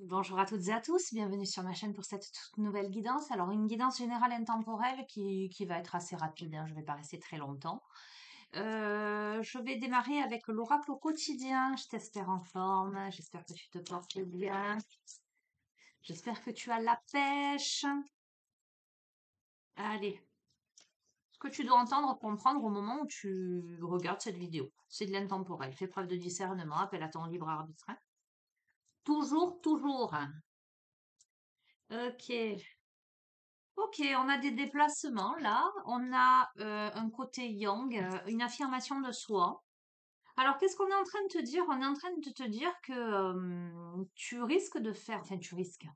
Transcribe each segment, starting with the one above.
Bonjour à toutes et à tous, bienvenue sur ma chaîne pour cette toute nouvelle guidance. Alors, une guidance générale intemporelle qui va être assez rapide, hein, je ne vais pas rester très longtemps. Je vais démarrer avec l'oracle au quotidien. Je t'espère en forme, j'espère que tu te portes bien, j'espère que tu as la pêche. Allez, ce que tu dois entendre, comprendre au moment où tu regardes cette vidéo, c'est de l'intemporel. Fais preuve de discernement, appelle à ton libre arbitre, hein. Toujours, toujours, hein. Ok. Ok, on a des déplacements là. On a un côté yang, une affirmation de soi. Alors, qu'est-ce qu'on est en train de te dire? On est en train de te dire que tu risques de faire, enfin, tu risques.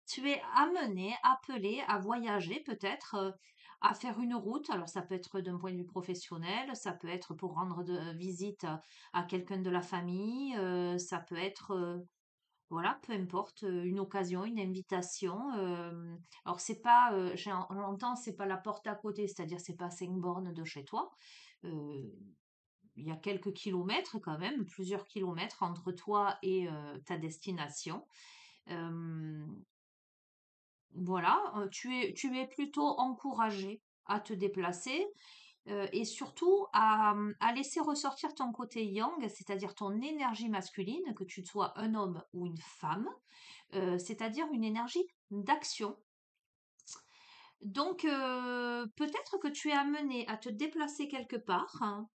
Tu es amené, appelé à voyager peut-être, à faire une route. Alors, ça peut être d'un point de vue professionnel, ça peut être pour rendre visite à quelqu'un de la famille, ça peut être voilà, peu importe, une occasion, une invitation. Alors c'est pas, j'entends, c'est pas la porte à côté, c'est-à-dire c'est pas 5 bornes de chez toi. Euh, il y a quelques kilomètres quand même, plusieurs kilomètres entre toi et ta destination. Euh, voilà, tu es plutôt encouragé à te déplacer et surtout à laisser ressortir ton côté yang, c'est-à-dire ton énergie masculine, que tu sois un homme ou une femme, c'est-à-dire une énergie d'action. Donc, peut-être que tu es amené à te déplacer quelque part, hein,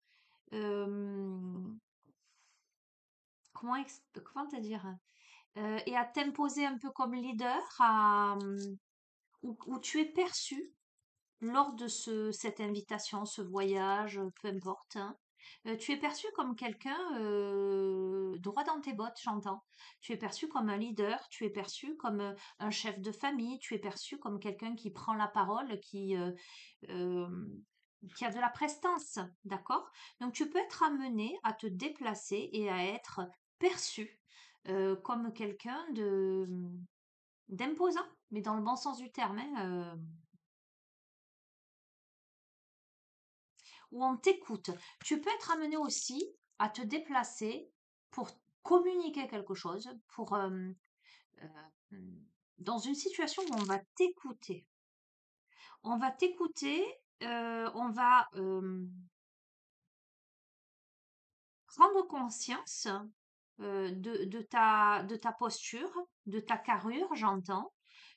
euh, comment te dire, et à t'imposer un peu comme leader, où tu es perçu lors de cette invitation, ce voyage, peu importe, hein. Tu es perçu comme quelqu'un droit dans tes bottes, j'entends. Tu es perçu comme un leader, tu es perçu comme un chef de famille, tu es perçu comme quelqu'un qui prend la parole, euh, qui a de la prestance, d'accord? Donc tu peux être amené à te déplacer et à être perçu comme quelqu'un d'imposant, mais dans le bon sens du terme, hein, où on t'écoute. Tu peux être amené aussi à te déplacer pour communiquer quelque chose, pour euh, dans une situation où on va t'écouter. On va t'écouter, on va prendre conscience de ta posture, de ta carrure, j'entends,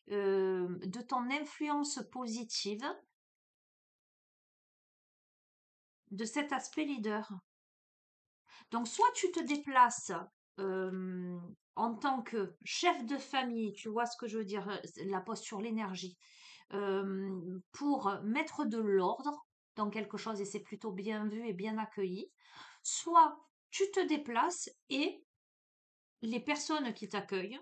de ton influence positive, de cet aspect leader. Donc, soit tu te déplaces euh, en tant que chef de famille, tu vois ce que je veux dire, la posture, l'énergie, pour mettre de l'ordre dans quelque chose et c'est plutôt bien vu et bien accueilli, soit tu te déplaces et les personnes qui t'accueillent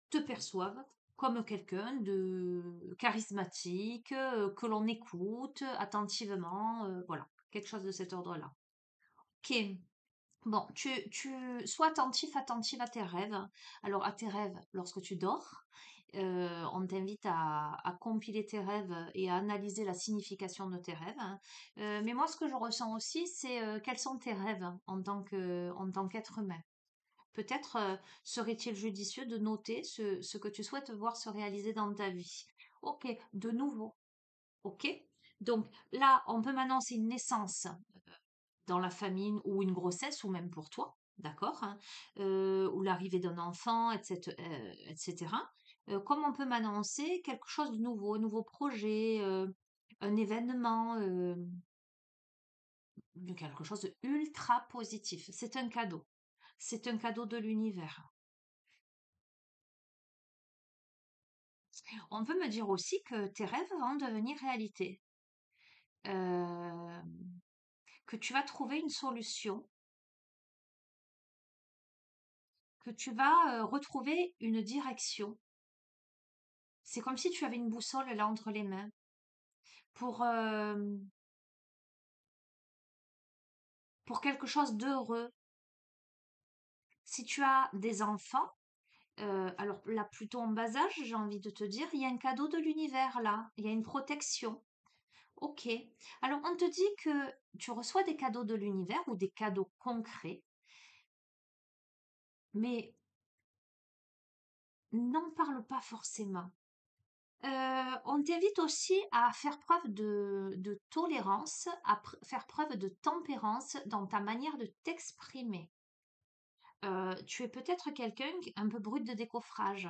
te perçoivent comme quelqu'un de charismatique, que l'on écoute attentivement, voilà, quelque chose de cet ordre-là. Ok. Bon, sois attentif, attentive à tes rêves. Alors, à tes rêves lorsque tu dors, on t'invite à compiler tes rêves et à analyser la signification de tes rêves, hein. Mais moi, ce que je ressens aussi, c'est quels sont tes rêves en tant qu'être humain. Peut-être serait-il judicieux de noter ce que tu souhaites voir se réaliser dans ta vie. Ok, de nouveau. Ok? Donc là, on peut m'annoncer une naissance dans la famille ou une grossesse ou même pour toi, d'accord, hein, ou l'arrivée d'un enfant, etc., etc. Comme on peut m'annoncer quelque chose de nouveau, un nouveau projet, un événement, de quelque chose de ultra positif. C'est un cadeau. C'est un cadeau de l'univers. On peut me dire aussi que tes rêves vont devenir réalité, euh, que tu vas trouver une solution, que tu vas retrouver une direction. C'est comme si tu avais une boussole là entre les mains pour, pour quelque chose d'heureux. Si tu as des enfants, alors là plutôt en bas âge, j'ai envie de te dire, il y a un cadeau de l'univers là, il y a une protection. Ok. Alors on te dit que tu reçois des cadeaux de l'univers ou des cadeaux concrets, mais n'en parle pas forcément. On t'invite aussi à faire preuve de tolérance, faire preuve de tempérance dans ta manière de t'exprimer. Tu es peut-être quelqu'un un peu brut de décoffrage,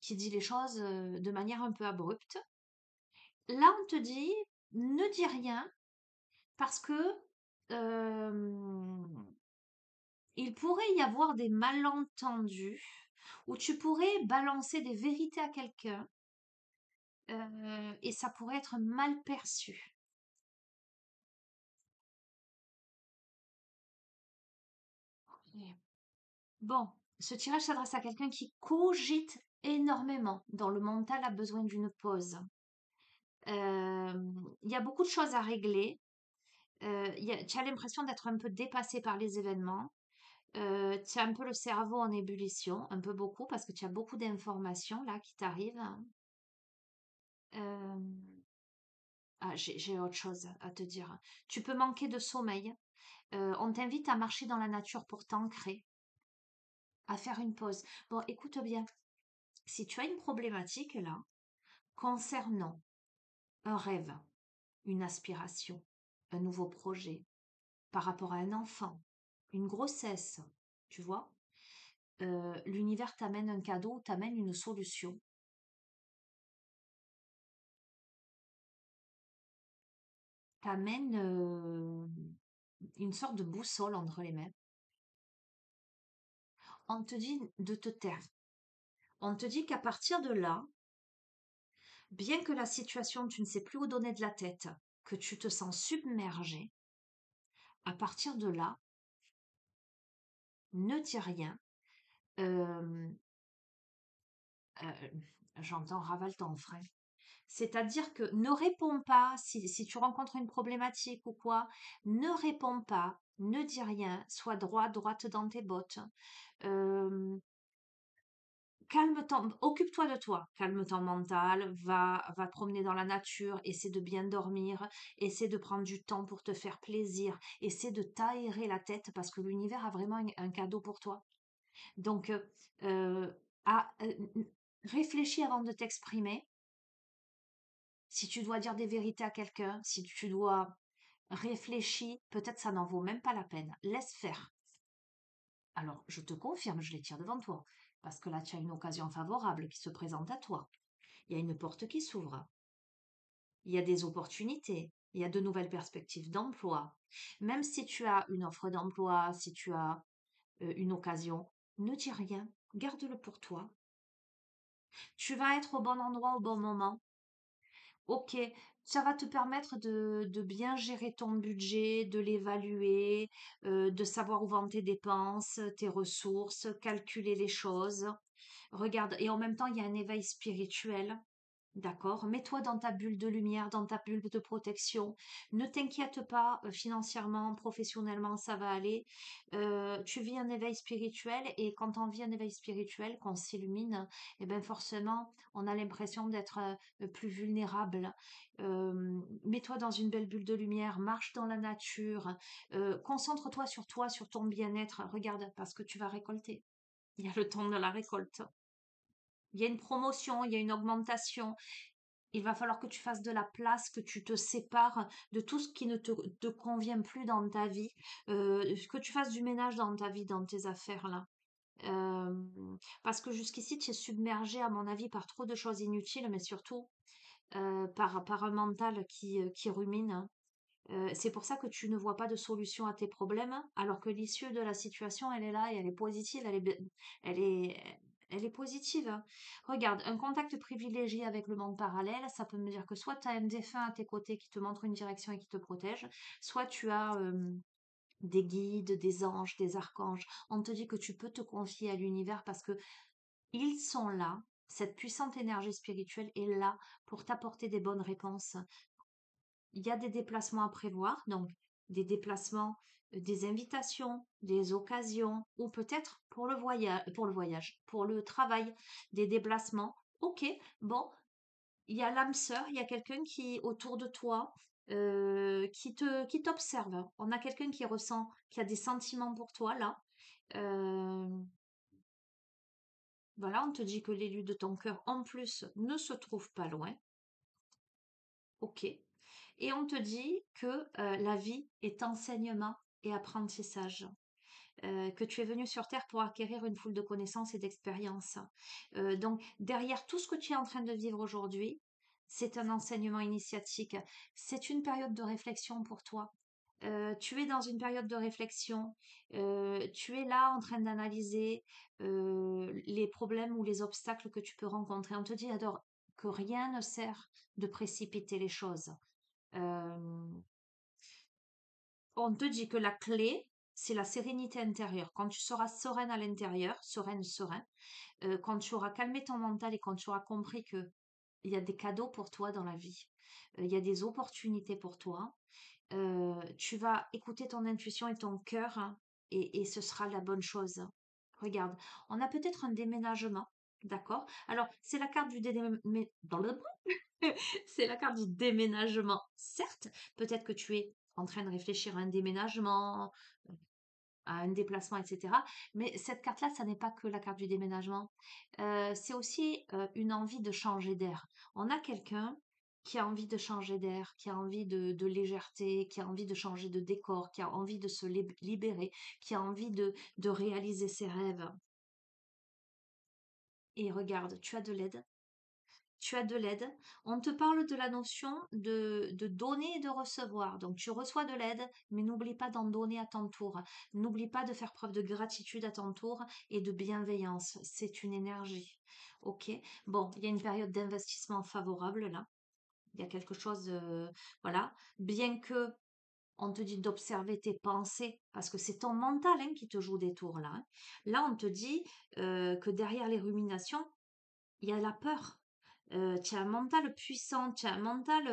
qui dit les choses de manière un peu abrupte. Là, on te dit, ne dis rien parce que euh, il pourrait y avoir des malentendus où tu pourrais balancer des vérités à quelqu'un et ça pourrait être mal perçu. Et bon, ce tirage s'adresse à quelqu'un qui cogite énormément, dont le mental a besoin d'une pause. Il y a beaucoup de choses à régler. Tu as l'impression d'être un peu dépassé par les événements. Tu as un peu le cerveau en ébullition, un peu beaucoup, parce que tu as beaucoup d'informations là qui t'arrivent. Euh, j'ai autre chose à te dire. Tu peux manquer de sommeil. On t'invite à marcher dans la nature pour t'ancrer, à faire une pause. Bon, écoute bien. Si tu as une problématique là, concernant un rêve, une aspiration, un nouveau projet, par rapport à un enfant, une grossesse, tu vois, l'univers t'amène un cadeau, t'amène une solution, t'amène une sorte de boussole entre les mains. On te dit de te taire. On te dit qu'à partir de là, bien que la situation, tu ne sais plus où donner de la tête, que tu te sens submergé, à partir de là, ne dis rien. Euh, euh, J'entends ravale ton frein. C'est-à-dire que ne réponds pas, si tu rencontres une problématique ou quoi, ne réponds pas, ne dis rien, sois droite dans tes bottes. Euh, occupe-toi de toi, calme ton mental, va te promener dans la nature, essaie de bien dormir, essaie de prendre du temps pour te faire plaisir, essaie de t'aérer la tête parce que l'univers a vraiment un cadeau pour toi. Donc, euh, à- euh, réfléchis avant de t'exprimer. Si tu dois dire des vérités à quelqu'un, si tu dois réfléchir, peut-être ça n'en vaut même pas la peine. Laisse faire. Alors, je te confirme, je les tire devant toi, parce que là, tu as une occasion favorable qui se présente à toi. Il y a une porte qui s'ouvre. Il y a des opportunités. Il y a de nouvelles perspectives d'emploi. Même si tu as une offre d'emploi, si tu as une occasion, ne dis rien. Garde-le pour toi. Tu vas être au bon endroit au bon moment. Ok, ça va te permettre de bien gérer ton budget, de l'évaluer, de savoir où vont tes dépenses, tes ressources, calculer les choses. Regarde, et en même temps, il y a un éveil spirituel. D'accord? Mets-toi dans ta bulle de lumière, dans ta bulle de protection. Ne t'inquiète pas, financièrement, professionnellement, ça va aller. Tu vis un éveil spirituel et quand on vit un éveil spirituel, qu'on s'illumine, eh ben forcément, on a l'impression d'être plus vulnérable. Mets-toi dans une belle bulle de lumière, marche dans la nature, concentre-toi, sur ton bien-être. Regarde, parce que tu vas récolter. Il y a le temps de la récolte. Il y a une promotion, il y a une augmentation. Il va falloir que tu fasses de la place, que tu te sépares de tout ce qui ne te convient plus dans ta vie, que tu fasses du ménage dans ta vie, dans tes affaires là. Euh, Parce que jusqu'ici, tu es submergé, à mon avis, par trop de choses inutiles, mais surtout par un mental qui rumine, hein. C'est pour ça que tu ne vois pas de solution à tes problèmes, alors que l'issue de la situation, elle est là et elle est positive, elle est, elle est positive, hein. Regarde, un contact privilégié avec le monde parallèle, ça peut me dire que soit tu as un défunt à tes côtés qui te montre une direction et qui te protège, soit tu as des guides, des anges, des archanges. On te dit que tu peux te confier à l'univers parce que ils sont là. Cette puissante énergie spirituelle est là pour t'apporter des bonnes réponses. Il y a des déplacements à prévoir, donc des déplacements, des invitations, des occasions, ou peut-être pour le travail, des déplacements. Ok, bon, il y a l'âme sœur, il y a quelqu'un qui autour de toi, qui t'observe. On a quelqu'un qui ressent, qui a des sentiments pour toi là. Euh, Voilà, on te dit que l'élu de ton cœur, en plus, ne se trouve pas loin. Ok. Et on te dit que la vie est enseignement et apprentissage. Que tu es venu sur Terre pour acquérir une foule de connaissances et d'expériences. Donc, derrière tout ce que tu es en train de vivre aujourd'hui, c'est un enseignement initiatique. C'est une période de réflexion pour toi. Tu es dans une période de réflexion. Tu es là en train d'analyser les problèmes ou les obstacles que tu peux rencontrer. On te dit, adore, que rien ne sert de précipiter les choses. Euh, on te dit que la clé, c'est la sérénité intérieure. Quand tu seras sereine à l'intérieur, sereine, serein, quand tu auras calmé ton mental et quand tu auras compris que il y a des cadeaux pour toi dans la vie, il y a des opportunités pour toi, tu vas écouter ton intuition et ton cœur, hein, et ce sera la bonne chose. Regarde, on a peut-être un déménagement, d'accord? Alors, c'est la carte du c'est la carte du déménagement, certes. Peut-être que tu es en train de réfléchir à un déménagement, à un déplacement, etc. Mais cette carte-là, ça n'est pas que la carte du déménagement. C'est aussi une envie de changer d'air. On a quelqu'un qui a envie de changer d'air, qui a envie de légèreté, qui a envie de changer de décor, qui a envie de se libérer, qui a envie de réaliser ses rêves. Et regarde, tu as de l'aide. Tu as de l'aide. On te parle de la notion de donner et de recevoir. Donc tu reçois de l'aide, mais n'oublie pas d'en donner à ton tour. N'oublie pas de faire preuve de gratitude à ton tour et de bienveillance. C'est une énergie. Ok. Bon, il y a une période d'investissement favorable là. Il y a quelque chose, voilà. Bien que on te dit d'observer tes pensées, parce que c'est ton mental, hein, qui te joue des tours là, hein. Là, on te dit que derrière les ruminations, il y a la peur. Tu as un mental puissant, tu as un mental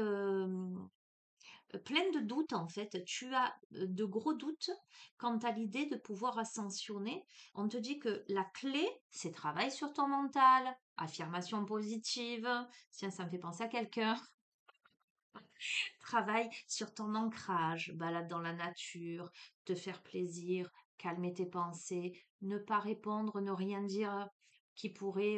plein de doutes en fait. Tu as de gros doutes quant à l'idée de pouvoir ascensionner. On te dit que la clé, c'est travail sur ton mental, affirmation positive. Tiens, ça me fait penser à quelqu'un. Travaille sur ton ancrage, balade dans la nature, te faire plaisir, calmer tes pensées, ne pas répondre, ne rien dire qui pourrait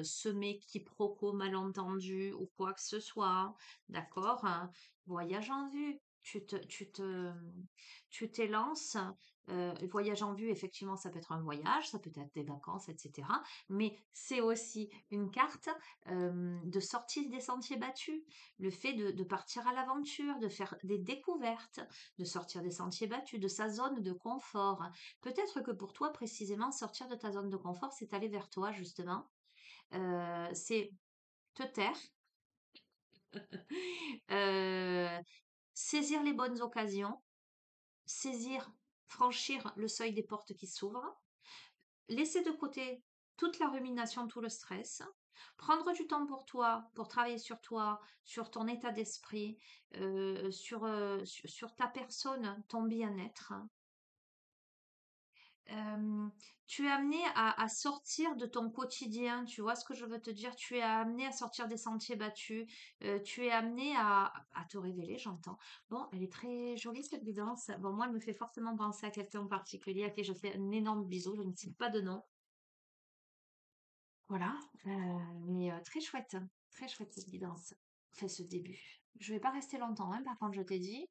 semer quiproquo, malentendu ou quoi que ce soit. D'accord? Hein. Voyage en vue. Tu t'élances. Voyage en vue, effectivement, ça peut être un voyage, ça peut être des vacances, etc. Mais c'est aussi une carte de sortie des sentiers battus, le fait de partir à l'aventure, de faire des découvertes, de sortir des sentiers battus, de sa zone de confort. Peut-être que pour toi, précisément, sortir de ta zone de confort, c'est aller vers toi, justement. C'est te taire, euh, saisir les bonnes occasions, saisir, franchir le seuil des portes qui s'ouvrent, laisser de côté toute la rumination, tout le stress, prendre du temps pour toi, pour travailler sur toi, sur ton état d'esprit, sur ta personne, ton bien-être. Euh, Tu es amené à sortir de ton quotidien, tu vois ce que je veux te dire? Tu es amené à sortir des sentiers battus, tu es amené à te révéler, j'entends. Bon, elle est très jolie cette guidance. Bon, moi, elle me fait forcément penser à quelqu'un en particulier à qui je fais un énorme bisou, je ne cite pas de nom. Voilà, mais très chouette cette guidance. Enfin, ce début. Je vais pas rester longtemps, hein, par contre, je t'ai dit.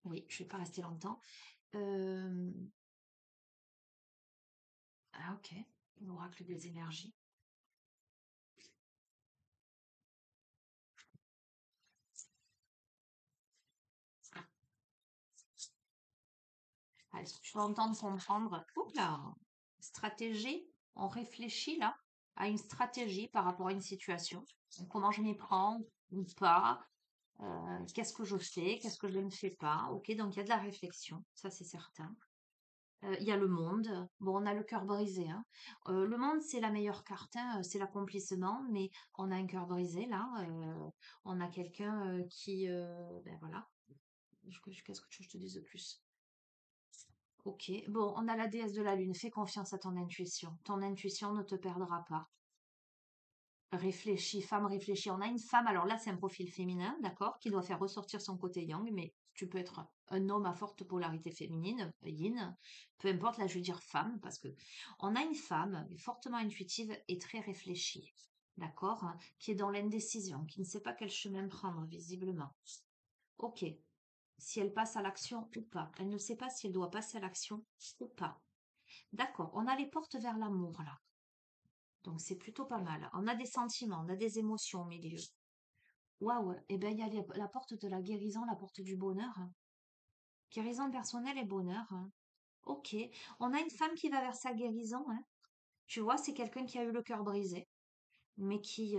Oui, je vais pas rester longtemps. Euh, Ah, ok. L'oracle des énergies. Ah, est-ce que tu vas entendre comprendre? Oups là! Stratégie. On réfléchit là à une stratégie par rapport à une situation. Donc, comment je m'y prends ou pas? Qu'est-ce que je fais? Qu'est-ce que je ne fais pas? Ok, donc il y a de la réflexion, ça c'est certain. Il y a le monde. Bon, on a le cœur brisé, hein. Le monde, c'est la meilleure carte, hein, c'est l'accomplissement, mais on a un cœur brisé là. On a quelqu'un qui, ben voilà. Qu'est-ce que tu veux que je te dise de plus? Ok. Bon, on a la déesse de la lune. Fais confiance à ton intuition. Ton intuition ne te perdra pas. réfléchie, femme réfléchie. On a une femme, alors là, c'est un profil féminin, d'accord, qui doit faire ressortir son côté yang, mais tu peux être un homme à forte polarité féminine, yin, peu importe, là, je veux dire femme, parce que on a une femme fortement intuitive et très réfléchie, d'accord, hein, qui est dans l'indécision, qui ne sait pas quel chemin prendre, visiblement. Ok, si elle passe à l'action ou pas. Elle ne sait pas si elle doit passer à l'action ou pas. D'accord, on a les portes vers l'amour, là. Donc c'est plutôt pas mal. On a des sentiments, on a des émotions au milieu. Waouh, eh ben il y a la porte de la guérison, la porte du bonheur, hein. Guérison personnelle et bonheur, hein. Ok, on a une femme qui va vers sa guérison, hein. Tu vois, c'est quelqu'un qui a eu le cœur brisé, mais qui,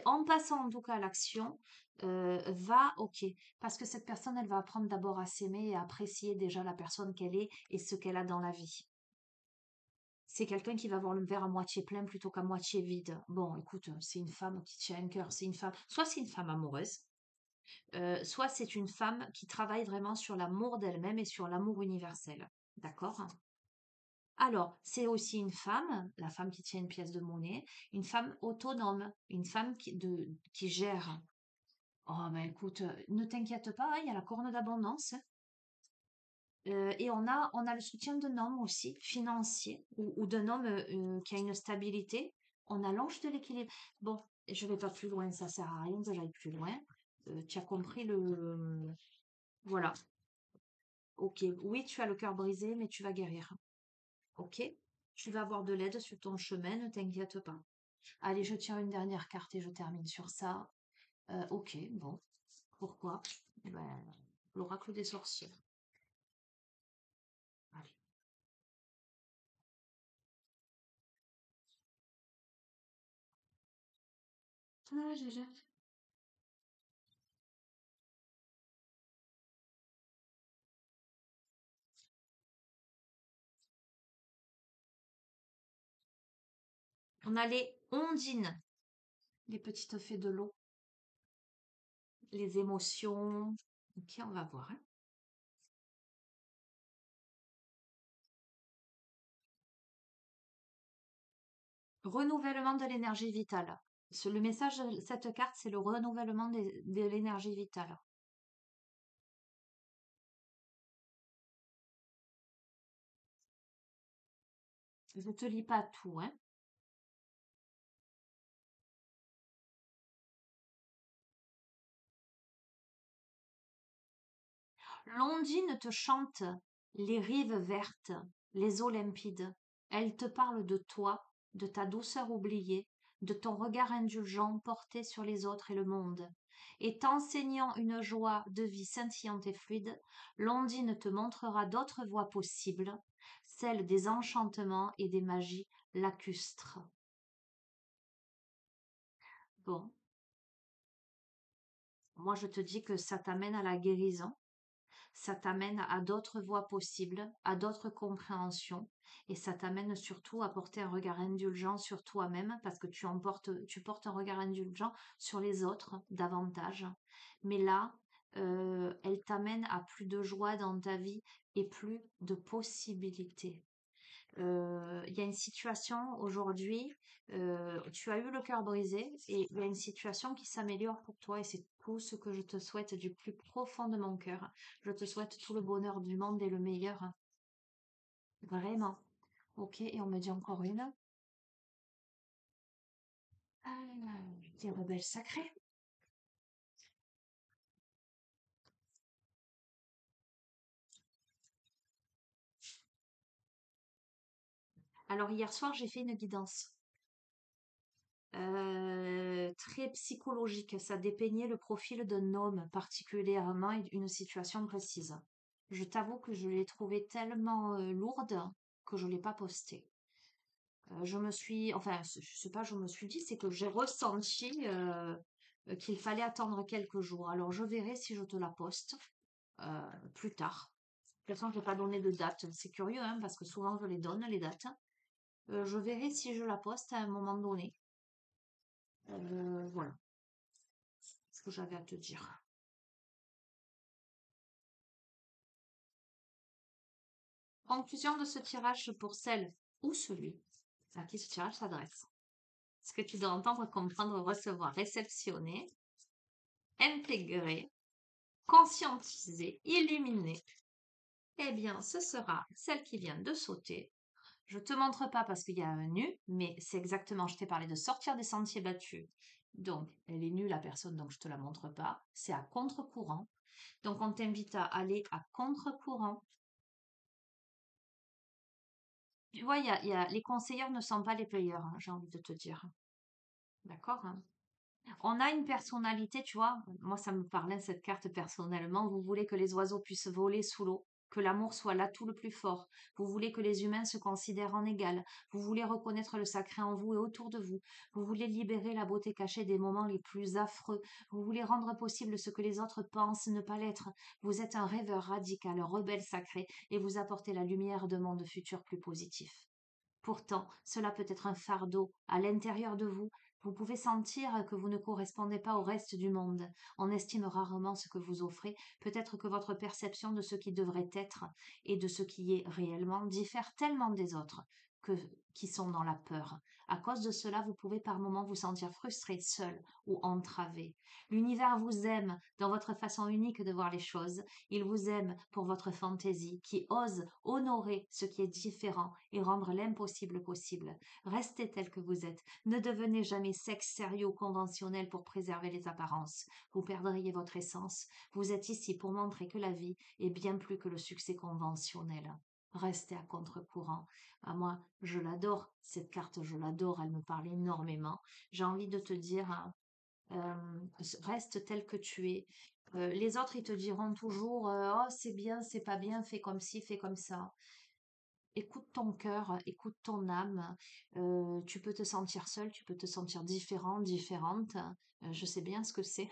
en passant en tout cas à l'action, va, ok, parce que cette personne, elle va apprendre d'abord à s'aimer et à apprécier déjà la personne qu'elle est et ce qu'elle a dans la vie. C'est quelqu'un qui va voir le verre à moitié plein plutôt qu'à moitié vide. Bon, écoute, c'est une femme qui tient un cœur, c'est une femme, soit c'est une femme amoureuse, soit c'est une femme qui travaille vraiment sur l'amour d'elle-même et sur l'amour universel. D'accord? Alors, c'est aussi une femme, la femme qui tient une pièce de monnaie, une femme autonome, une femme qui gère. Oh, ben écoute, ne t'inquiète pas, hein, il y a la corne d'abondance, hein. Et on a le soutien d'un homme aussi, financier, ou d'un homme qui a une stabilité. On a l'ange de l'équilibre. Bon, je vais pas plus loin, ça sert à rien que j'aille plus loin. Tu as compris le... Voilà. Ok, oui, tu as le cœur brisé, mais tu vas guérir. Ok? Tu vas avoir de l'aide sur ton chemin, ne t'inquiète pas. Allez, je tire une dernière carte et je termine sur ça. Ok, bon. Pourquoi? Eh ben, l'oracle des sorciers. Allez. Ah, on a les ondines, les petites fées de l'eau, les émotions. Ok, on va voir, hein. Renouvellement de l'énergie vitale. Le message de cette carte, c'est le renouvellement de l'énergie vitale. Je te lis pas tout, hein. L'ondine te chante les rives vertes, les eaux limpides. Elle te parle de toi, de ta douceur oubliée, de ton regard indulgent porté sur les autres et le monde. Et t'enseignant une joie de vie scintillante et fluide, l'ondine te montrera d'autres voies possibles, celles des enchantements et des magies lacustres. Bon, moi je te dis que ça t'amène à la guérison. Ça t'amène à d'autres voies possibles, à d'autres compréhensions, et ça t'amène surtout à porter un regard indulgent sur toi-même parce que tu portes un regard indulgent sur les autres davantage. Mais là, elle t'amène à plus de joie dans ta vie et plus de possibilités. Il y a une situation aujourd'hui, tu as eu le cœur brisé et il y a une situation qui s'améliore pour toi et c'est tout ce que je te souhaite du plus profond de mon cœur. Je te souhaite tout le bonheur du monde et le meilleur. Vraiment. Ok, et on me dit encore une. Ah, des rebelles sacrés. Alors hier soir, j'ai fait une guidance. Très psychologique. Ça dépeignait le profil d'un homme particulièrement et une situation précise. Je t'avoue que je l'ai trouvée tellement lourde que je l'ai pas postée. Je sais pas, je me suis dit, c'est que j'ai ressenti qu'il fallait attendre quelques jours. Alors je verrai si je te la poste plus tard. De toute façon, je n'ai pas donné de date. C'est curieux, hein, parce que souvent je les donne, les dates. Je verrai si je la poste à un moment donné. Voilà ce que j'avais à te dire. Conclusion de ce tirage pour celle ou celui à qui ce tirage s'adresse. Ce que tu dois entendre, comprendre, recevoir, réceptionner, intégrer, conscientiser, illuminer, eh bien, ce sera celle qui vient de sauter. Je te montre pas parce qu'il y a un nu, mais c'est exactement, je t'ai parlé de sortir des sentiers battus. Donc, elle est nue, la personne, donc je te la montre pas. C'est à contre-courant. Donc, on t'invite à aller à contre-courant. Tu vois, les conseilleurs ne sont pas les payeurs, hein, j'ai envie de te dire. D'accord, hein. On a une personnalité, tu vois. Moi, ça me parlait cette carte personnellement. Vous voulez que les oiseaux puissent voler sous l'eau, que l'amour soit l'atout le plus fort. Vous voulez que les humains se considèrent en égal. Vous voulez reconnaître le sacré en vous et autour de vous. Vous voulez libérer la beauté cachée des moments les plus affreux. Vous voulez rendre possible ce que les autres pensent ne pas l'être. Vous êtes un rêveur radical, un rebelle sacré, et vous apportez la lumière de mondes futurs plus positifs. Pourtant, cela peut être un fardeau à l'intérieur de vous. Vous pouvez sentir que vous ne correspondez pas au reste du monde. On estime rarement ce que vous offrez. Peut-être que votre perception de ce qui devrait être et de ce qui est réellement diffère tellement des autres que, qui sont dans la peur. À cause de cela, vous pouvez par moments vous sentir frustré, seul ou entravé. L'univers vous aime dans votre façon unique de voir les choses. Il vous aime pour votre fantaisie qui ose honorer ce qui est différent et rendre l'impossible possible. Restez tel que vous êtes. Ne devenez jamais sexe sérieux ou conventionnel pour préserver les apparences. Vous perdriez votre essence. Vous êtes ici pour montrer que la vie est bien plus que le succès conventionnel. Restez à contre-courant. À moi, je l'adore. Cette carte, je l'adore. Elle me parle énormément. J'ai envie de te dire, hein, reste tel que tu es. Les autres, ils te diront toujours, oh, c'est bien, c'est pas bien, fais comme ci, fais comme ça. Écoute ton cœur, écoute ton âme. Tu peux te sentir seul, tu peux te sentir différent, différente. Je sais bien ce que c'est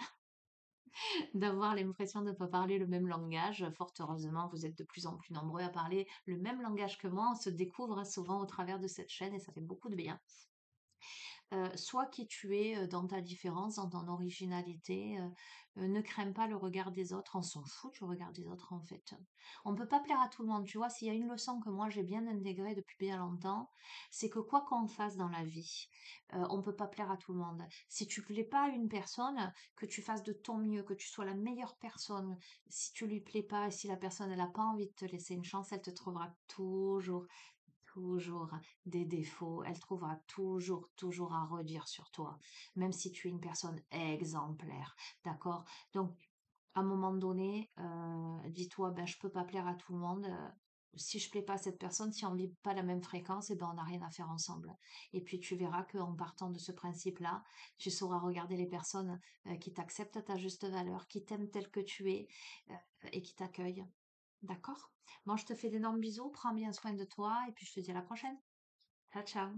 d'avoir l'impression de ne pas parler le même langage. Fort heureusement, vous êtes de plus en plus nombreux à parler le même langage que moi. On se découvre souvent au travers de cette chaîne et ça fait beaucoup de bien. Sois qui tu es dans ta différence, dans ton originalité. Ne crains pas le regard des autres. On s'en fout du regard des autres, en fait. On ne peut pas plaire à tout le monde. Tu vois, s'il y a une leçon que moi j'ai bien intégrée depuis bien longtemps, c'est que quoi qu'on fasse dans la vie, on ne peut pas plaire à tout le monde. Si tu plais pas à une personne, que tu fasses de ton mieux, que tu sois la meilleure personne, si tu lui plais pas et si la personne elle n'a pas envie de te laisser une chance, elle te trouvera toujours des défauts, elle trouvera toujours à redire sur toi, même si tu es une personne exemplaire, d'accord? Donc, à un moment donné, dis-toi, ben, je peux pas plaire à tout le monde. Si je plais pas à cette personne, si on vit pas la même fréquence, et ben, on n'a rien à faire ensemble. Et puis, tu verras qu'en partant de ce principe-là, tu sauras regarder les personnes qui t'acceptent à ta juste valeur, qui t'aiment tel que tu es euh, et qui t'accueillent. D'accord? Bon, je te fais d'énormes bisous, prends bien soin de toi et puis je te dis à la prochaine. Ciao, ciao.